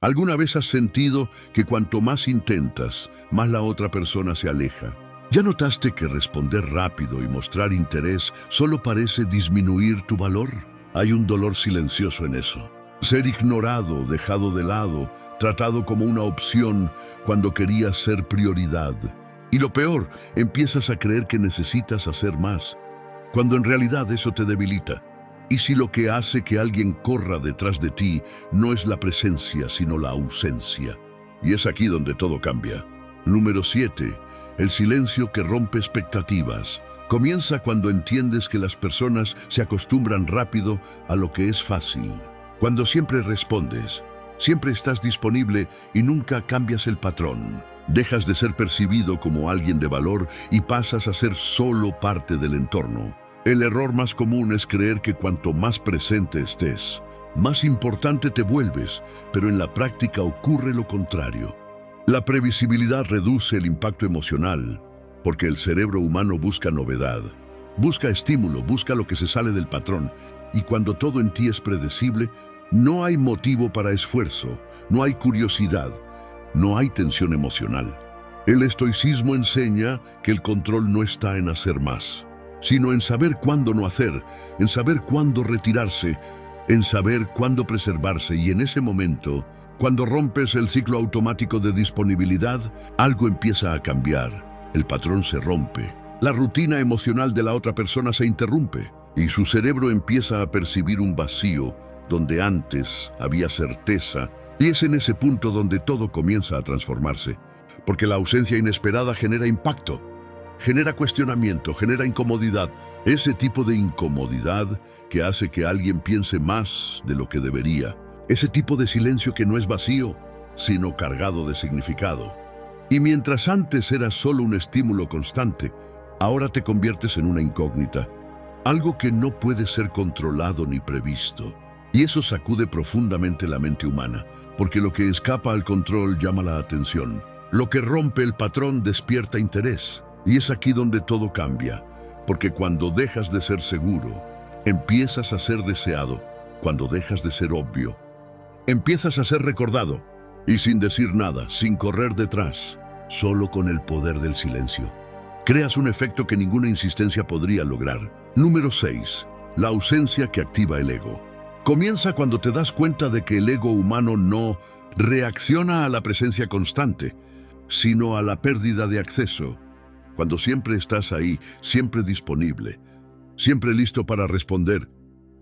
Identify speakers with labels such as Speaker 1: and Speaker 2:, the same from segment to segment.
Speaker 1: ¿Alguna vez has sentido que cuanto más intentas, más la otra persona se aleja? ¿Ya notaste que responder rápido y mostrar interés solo parece disminuir tu valor? Hay un dolor silencioso en eso. Ser ignorado, dejado de lado, tratado como una opción cuando querías ser prioridad. Y lo peor, empiezas a creer que necesitas hacer más, cuando en realidad eso te debilita. Y si lo que hace que alguien corra detrás de ti no es la presencia, sino la ausencia. Y es aquí donde todo cambia. Número 7. El silencio que rompe expectativas. Comienza cuando entiendes que las personas se acostumbran rápido a lo que es fácil. Cuando siempre respondes, siempre estás disponible y nunca cambias el patrón. Dejas de ser percibido como alguien de valor y pasas a ser solo parte del entorno. El error más común es creer que cuanto más presente estés, más importante te vuelves, pero en la práctica ocurre lo contrario. La previsibilidad reduce el impacto emocional, porque el cerebro humano busca novedad, busca estímulo, busca lo que se sale del patrón, y cuando todo en ti es predecible, no hay motivo para esfuerzo, no hay curiosidad, no hay tensión emocional. El estoicismo enseña que el control no está en hacer más, sino en saber cuándo no hacer, en saber cuándo retirarse, en saber cuándo preservarse, y en ese momento, cuando rompes el ciclo automático de disponibilidad, algo empieza a cambiar. El patrón se rompe, la rutina emocional de la otra persona se interrumpe, y su cerebro empieza a percibir un vacío donde antes había certeza, y es en ese punto donde todo comienza a transformarse, porque la ausencia inesperada genera impacto. Genera cuestionamiento, genera incomodidad. Ese tipo de incomodidad que hace que alguien piense más de lo que debería. Ese tipo de silencio que no es vacío, sino cargado de significado. Y mientras antes eras solo un estímulo constante, ahora te conviertes en una incógnita. Algo que no puede ser controlado ni previsto. Y eso sacude profundamente la mente humana, porque lo que escapa al control llama la atención. Lo que rompe el patrón despierta interés. Y es aquí donde todo cambia, porque cuando dejas de ser seguro, empiezas a ser deseado. Cuando dejas de ser obvio, empiezas a ser recordado. Y sin decir nada, sin correr detrás, solo con el poder del silencio, creas un efecto que ninguna insistencia podría lograr. Número 6. La ausencia que activa el ego. Comienza cuando te das cuenta de que el ego humano no reacciona a la presencia constante, sino a la pérdida de acceso. Cuando siempre estás ahí, siempre disponible, siempre listo para responder,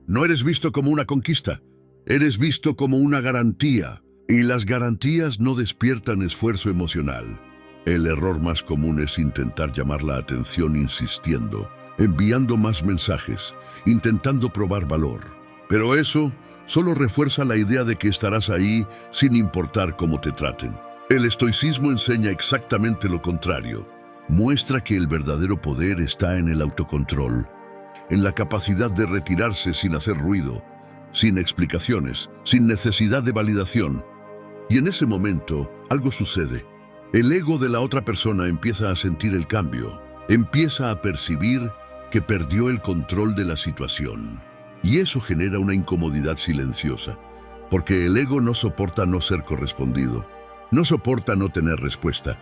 Speaker 1: no eres visto como una conquista, eres visto como una garantía, y las garantías no despiertan esfuerzo emocional. El error más común es intentar llamar la atención insistiendo, enviando más mensajes, intentando probar valor. Pero eso solo refuerza la idea de que estarás ahí sin importar cómo te traten. El estoicismo enseña exactamente lo contrario. Muestra que el verdadero poder está en el autocontrol, en la capacidad de retirarse sin hacer ruido, sin explicaciones, sin necesidad de validación. Y en ese momento, algo sucede. El ego de la otra persona empieza a sentir el cambio, empieza a percibir que perdió el control de la situación. Y eso genera una incomodidad silenciosa, porque el ego no soporta no ser correspondido, no soporta no tener respuesta.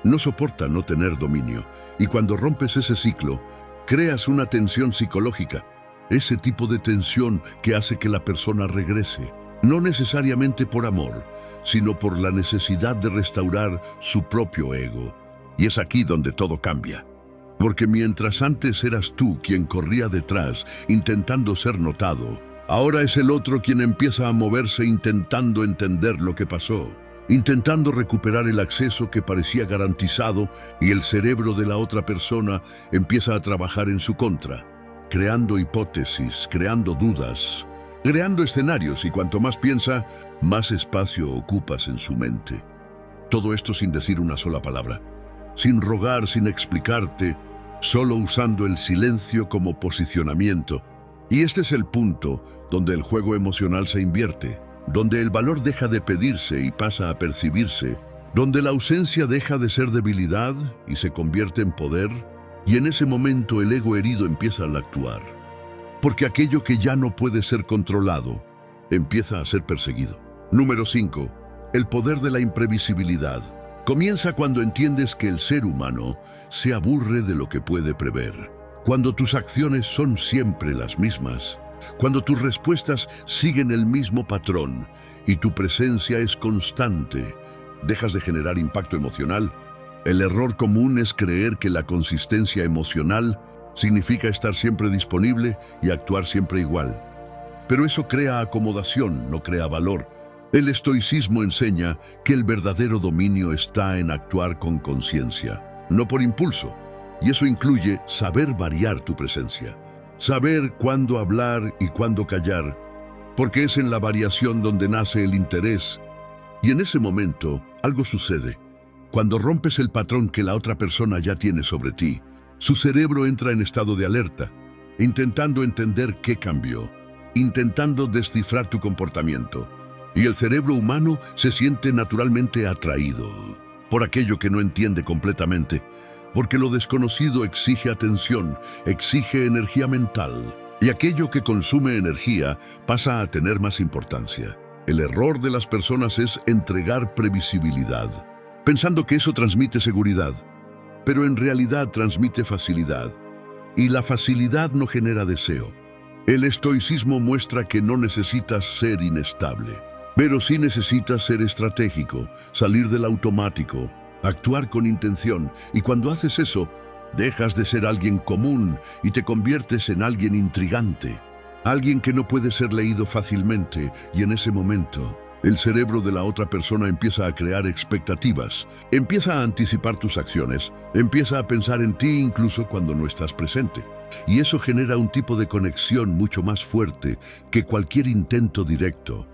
Speaker 1: No soporta no tener dominio, y cuando rompes ese ciclo, creas una tensión psicológica, ese tipo de tensión que hace que la persona regrese, no necesariamente por amor, sino por la necesidad de restaurar su propio ego. Y es aquí donde todo cambia, porque mientras antes eras tú quien corría detrás, intentando ser notado, ahora es el otro quien empieza a moverse intentando entender lo que pasó, intentando recuperar el acceso que parecía garantizado, y el cerebro de la otra persona empieza a trabajar en su contra, creando hipótesis, creando dudas, creando escenarios, y cuanto más piensa, más espacio ocupas en su mente. Todo esto sin decir una sola palabra, sin rogar, sin explicarte, solo usando el silencio como posicionamiento. Y este es el punto donde el juego emocional se invierte, donde el valor deja de pedirse y pasa a percibirse, donde la ausencia deja de ser debilidad y se convierte en poder, y en ese momento el ego herido empieza a actuar. Porque aquello que ya no puede ser controlado, empieza a ser perseguido. Número 5. El poder de la imprevisibilidad comienza cuando entiendes que el ser humano se aburre de lo que puede prever. Cuando tus acciones son siempre las mismas, cuando tus respuestas siguen el mismo patrón y tu presencia es constante, dejas de generar impacto emocional. El error común es creer que la consistencia emocional significa estar siempre disponible y actuar siempre igual. Pero eso crea acomodación, no crea valor. El estoicismo enseña que el verdadero dominio está en actuar con conciencia, no por impulso, y eso incluye saber variar tu presencia, saber cuándo hablar y cuándo callar, porque es en la variación donde nace el interés. Y en ese momento, algo sucede. Cuando rompes el patrón que la otra persona ya tiene sobre ti, su cerebro entra en estado de alerta, intentando entender qué cambió, intentando descifrar tu comportamiento. Y el cerebro humano se siente naturalmente atraído por aquello que no entiende completamente, porque lo desconocido exige atención, exige energía mental, y aquello que consume energía pasa a tener más importancia. El error de las personas es entregar previsibilidad, pensando que eso transmite seguridad, pero en realidad transmite facilidad, y la facilidad no genera deseo. El estoicismo muestra que no necesitas ser inestable, pero sí necesitas ser estratégico, salir del automático, actuar con intención, y cuando haces eso, dejas de ser alguien común y te conviertes en alguien intrigante, alguien que no puede ser leído fácilmente, y en ese momento, el cerebro de la otra persona empieza a crear expectativas, empieza a anticipar tus acciones, empieza a pensar en ti incluso cuando no estás presente. Y eso genera un tipo de conexión mucho más fuerte que cualquier intento directo.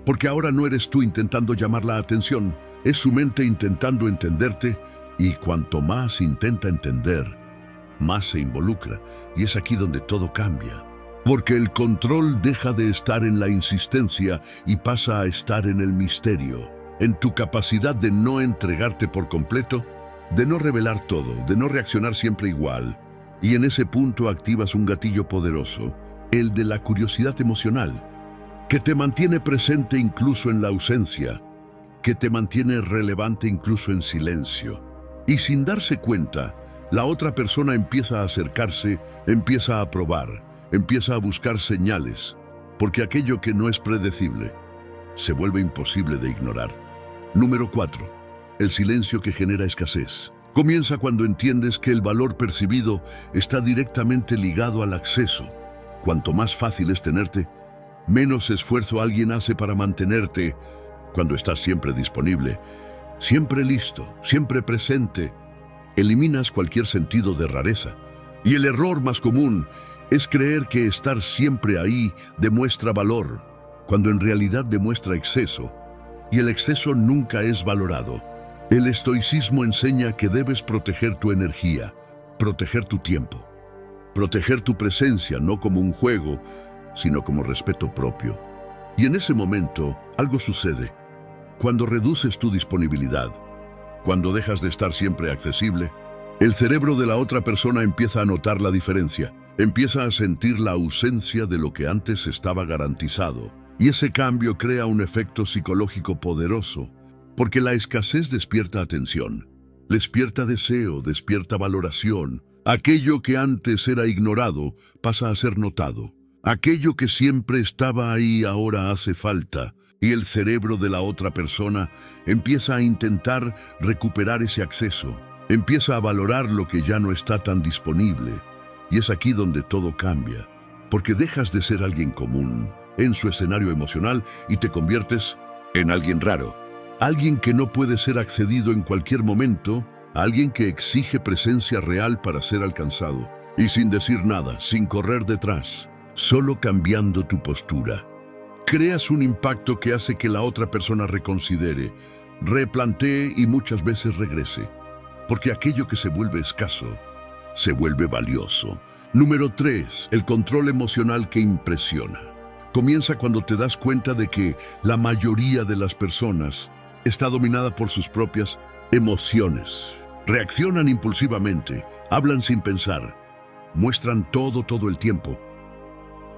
Speaker 1: Porque ahora no eres tú intentando llamar la atención, es su mente intentando entenderte, y cuanto más intenta entender, más se involucra, y es aquí donde todo cambia. Porque el control deja de estar en la insistencia y pasa a estar en el misterio, en tu capacidad de no entregarte por completo, de no revelar todo, de no reaccionar siempre igual. Y en ese punto activas un gatillo poderoso, el de la curiosidad emocional, que te mantiene presente incluso en la ausencia, que te mantiene relevante incluso en silencio. Y sin darse cuenta, la otra persona empieza a acercarse, empieza a probar, empieza a buscar señales, porque aquello que no es predecible se vuelve imposible de ignorar. Número 4. El silencio que genera escasez. Comienza cuando entiendes que el valor percibido está directamente ligado al acceso. Cuanto más fácil es tenerte, menos esfuerzo alguien hace para mantenerte. Cuando estás siempre disponible, siempre listo, siempre presente, eliminas cualquier sentido de rareza. Y el error más común es creer que estar siempre ahí demuestra valor, cuando en realidad demuestra exceso, y el exceso nunca es valorado. El estoicismo enseña que debes proteger tu energía, proteger tu tiempo, proteger tu presencia no como un juego, sino como respeto propio. Y en ese momento, algo sucede. Cuando reduces tu disponibilidad, cuando dejas de estar siempre accesible, el cerebro de la otra persona empieza a notar la diferencia, empieza a sentir la ausencia de lo que antes estaba garantizado. Y ese cambio crea un efecto psicológico poderoso, porque la escasez despierta atención, despierta deseo, despierta valoración. Aquello que antes era ignorado pasa a ser notado. Aquello que siempre estaba ahí ahora hace falta, y el cerebro de la otra persona empieza a intentar recuperar ese acceso, empieza a valorar lo que ya no está tan disponible. Y es aquí donde todo cambia, porque dejas de ser alguien común en su escenario emocional y te conviertes en alguien raro, alguien que no puede ser accedido en cualquier momento, alguien que exige presencia real para ser alcanzado, y sin decir nada, sin correr detrás, solo cambiando tu postura. Creas un impacto que hace que la otra persona reconsidere, replantee y muchas veces regrese, porque aquello que se vuelve escaso, se vuelve valioso. Número 3. El control emocional que impresiona. Comienza cuando te das cuenta de que la mayoría de las personas está dominada por sus propias emociones. Reaccionan impulsivamente, hablan sin pensar, muestran todo el tiempo.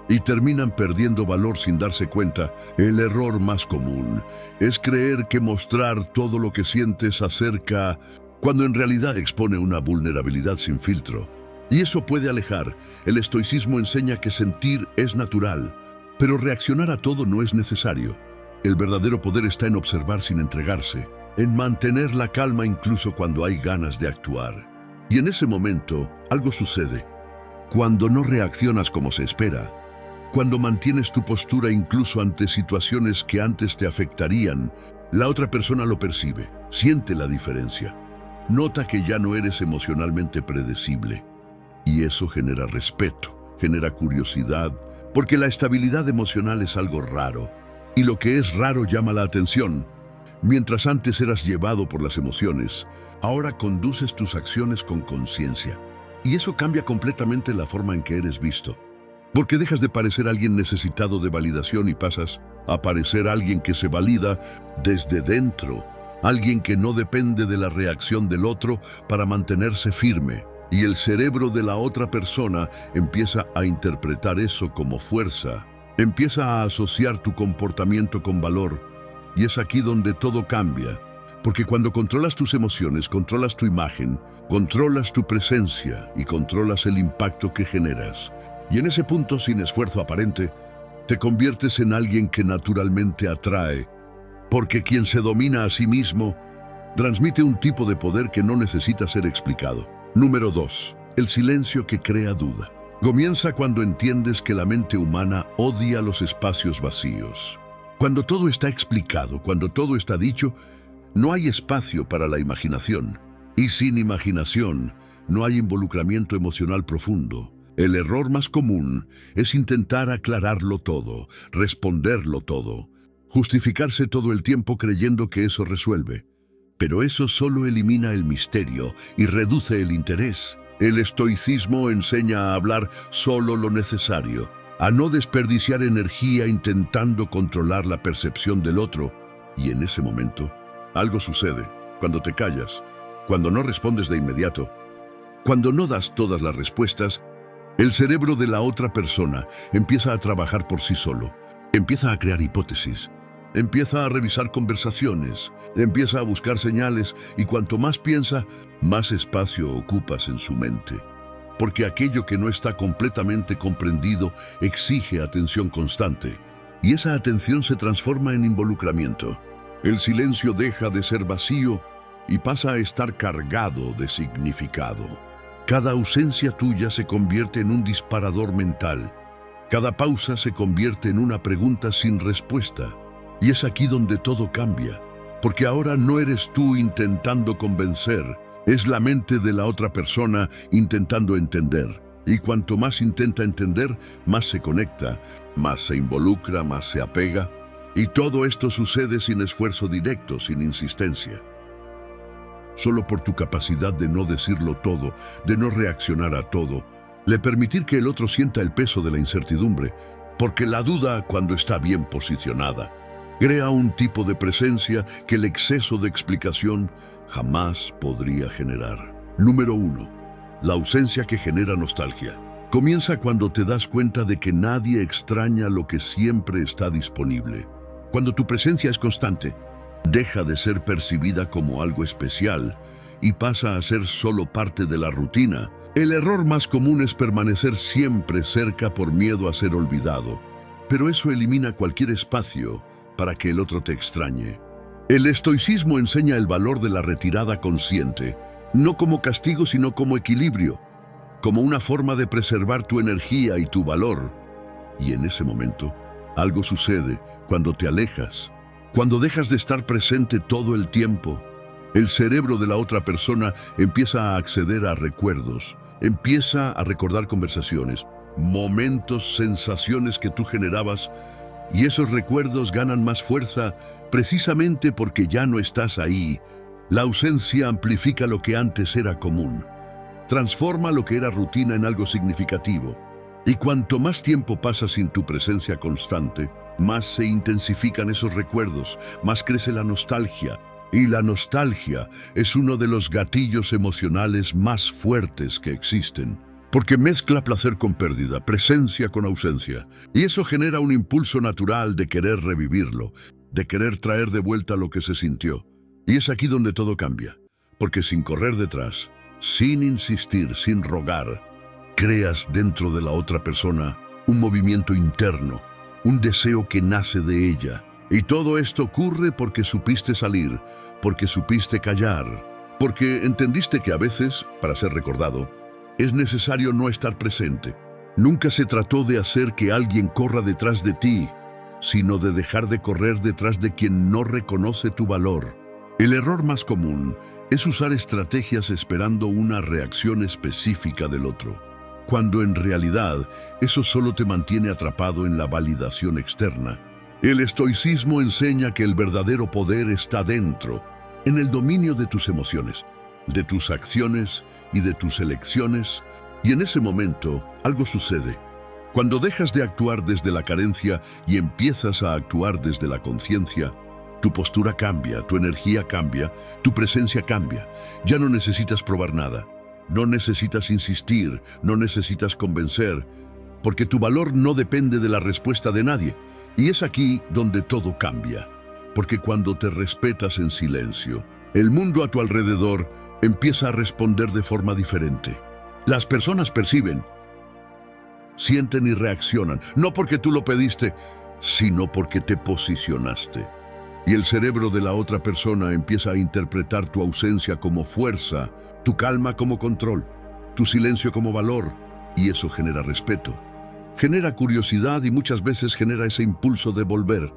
Speaker 1: y terminan perdiendo valor sin darse cuenta. El error más común es creer que mostrar todo lo que sientes acerca, cuando en realidad expone una vulnerabilidad sin filtro. Y eso puede alejar. El estoicismo enseña que sentir es natural, pero reaccionar a todo no es necesario. El verdadero poder está en observar sin entregarse, en mantener la calma incluso cuando hay ganas de actuar. Y en ese momento, algo sucede. Cuando no reaccionas como se espera, cuando mantienes tu postura incluso ante situaciones que antes te afectarían, la otra persona lo percibe, siente la diferencia. Nota que ya no eres emocionalmente predecible. Y eso genera respeto, genera curiosidad, porque la estabilidad emocional es algo raro. Y lo que es raro llama la atención. Mientras antes eras llevado por las emociones, ahora conduces tus acciones con conciencia. Y eso cambia completamente la forma en que eres visto. Porque dejas de parecer alguien necesitado de validación y pasas a parecer alguien que se valida desde dentro. Alguien que no depende de la reacción del otro para mantenerse firme. Y el cerebro de la otra persona empieza a interpretar eso como fuerza. Empieza a asociar tu comportamiento con valor. Y es aquí donde todo cambia. Porque cuando controlas tus emociones, controlas tu imagen, controlas tu presencia y controlas el impacto que generas. Y en ese punto, sin esfuerzo aparente, te conviertes en alguien que naturalmente atrae. Porque quien se domina a sí mismo transmite un tipo de poder que no necesita ser explicado. Número 2. El silencio que crea duda. Comienza cuando entiendes que la mente humana odia los espacios vacíos. Cuando todo está explicado, cuando todo está dicho, no hay espacio para la imaginación. Y sin imaginación, no hay involucramiento emocional profundo. El error más común es intentar aclararlo todo, responderlo todo, justificarse todo el tiempo creyendo que eso resuelve. Pero eso solo elimina el misterio y reduce el interés. El estoicismo enseña a hablar solo lo necesario, a no desperdiciar energía intentando controlar la percepción del otro. Y en ese momento, algo sucede. Cuando te callas, cuando no respondes de inmediato, cuando no das todas las respuestas, el cerebro de la otra persona empieza a trabajar por sí solo. Empieza a crear hipótesis. Empieza a revisar conversaciones, empieza a buscar señales y cuanto más piensa, más espacio ocupas en su mente. Porque aquello que no está completamente comprendido exige atención constante y esa atención se transforma en involucramiento. El silencio deja de ser vacío y pasa a estar cargado de significado. Cada ausencia tuya se convierte en un disparador mental. Cada pausa se convierte en una pregunta sin respuesta. Y es aquí donde todo cambia, porque ahora no eres tú intentando convencer, es la mente de la otra persona intentando entender. Y cuanto más intenta entender, más se conecta, más se involucra, más se apega. Y todo esto sucede sin esfuerzo directo, sin insistencia. Solo por tu capacidad de no decirlo todo, de no reaccionar a todo, de permitir que el otro sienta el peso de la incertidumbre, porque la duda, cuando está bien posicionada, crea un tipo de presencia que el exceso de explicación jamás podría generar. Número 1. La ausencia que genera nostalgia. Comienza cuando te das cuenta de que nadie extraña lo que siempre está disponible. Cuando tu presencia es constante, deja de ser percibida como algo especial y pasa a ser solo parte de la rutina. El error más común es permanecer siempre cerca por miedo a ser olvidado, pero eso elimina cualquier espacio para que el otro te extrañe. El estoicismo enseña el valor de la retirada consciente, no como castigo sino como equilibrio, como una forma de preservar tu energía y tu valor. Y en ese momento, algo sucede cuando te alejas, cuando dejas de estar presente todo el tiempo. El cerebro de la otra persona empieza a acceder a recuerdos, empieza a recordar conversaciones, momentos, sensaciones que tú generabas. Y esos recuerdos ganan más fuerza precisamente porque ya no estás ahí. La ausencia amplifica lo que antes era común. Transforma lo que era rutina en algo significativo. Y cuanto más tiempo pasas sin tu presencia constante, más se intensifican esos recuerdos, más crece la nostalgia. Y la nostalgia es uno de los gatillos emocionales más fuertes que existen. porque mezcla placer con pérdida, presencia con ausencia, y eso genera un impulso natural de querer revivirlo, de querer traer de vuelta lo que se sintió. Y es aquí donde todo cambia, porque sin correr detrás, sin insistir, sin rogar, creas dentro de la otra persona un movimiento interno, un deseo que nace de ella. Y todo esto ocurre porque supiste salir, porque supiste callar, porque entendiste que a veces, para ser recordado, es necesario no estar presente. Nunca se trató de hacer que alguien corra detrás de ti, sino de dejar de correr detrás de quien no reconoce tu valor. El error más común es usar estrategias esperando una reacción específica del otro, cuando en realidad eso solo te mantiene atrapado en la validación externa. El estoicismo enseña que el verdadero poder está dentro, en el dominio de tus emociones, de tus acciones y de tus elecciones, y en ese momento algo sucede. Cuando dejas de actuar desde la carencia y empiezas a actuar desde la conciencia, tu postura cambia, tu energía cambia, tu presencia cambia. Ya no necesitas probar nada, no necesitas insistir, no necesitas convencer, porque tu valor no depende de la respuesta de nadie. Y es aquí donde todo cambia, porque cuando te respetas en silencio, el mundo a tu alrededor empieza a responder de forma diferente. Las personas perciben, sienten y reaccionan, no porque tú lo pediste, sino porque te posicionaste. Y el cerebro de la otra persona empieza a interpretar tu ausencia como fuerza, tu calma como control, tu silencio como valor, y eso genera respeto. Genera curiosidad y muchas veces genera ese impulso de volver,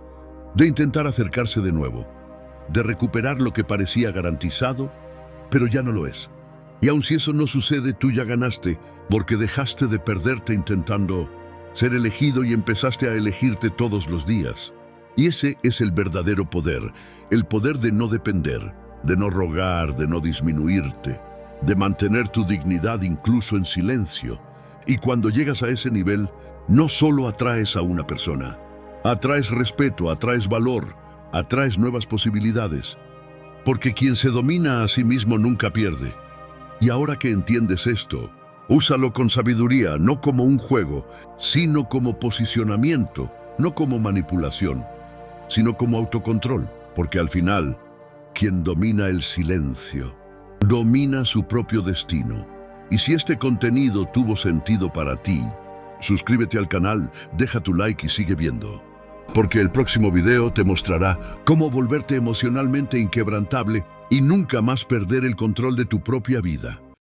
Speaker 1: de intentar acercarse de nuevo, de recuperar lo que parecía garantizado, pero ya no lo es. Y aun si eso no sucede, tú ya ganaste, porque dejaste de perderte intentando ser elegido y empezaste a elegirte todos los días. Y ese es el verdadero poder, el poder de no depender, de no rogar, de no disminuirte, de mantener tu dignidad incluso en silencio. Y cuando llegas a ese nivel, no solo atraes a una persona, atraes respeto, atraes valor, atraes nuevas posibilidades, porque quien se domina a sí mismo nunca pierde. Y ahora que entiendes esto, úsalo con sabiduría, no como un juego, sino como posicionamiento, no como manipulación, sino como autocontrol, porque al final, quien domina el silencio, domina su propio destino. Y si este contenido tuvo sentido para ti, suscríbete al canal, deja tu like y sigue viendo, porque el próximo video te mostrará cómo volverte emocionalmente inquebrantable y nunca más perder el control de tu propia vida.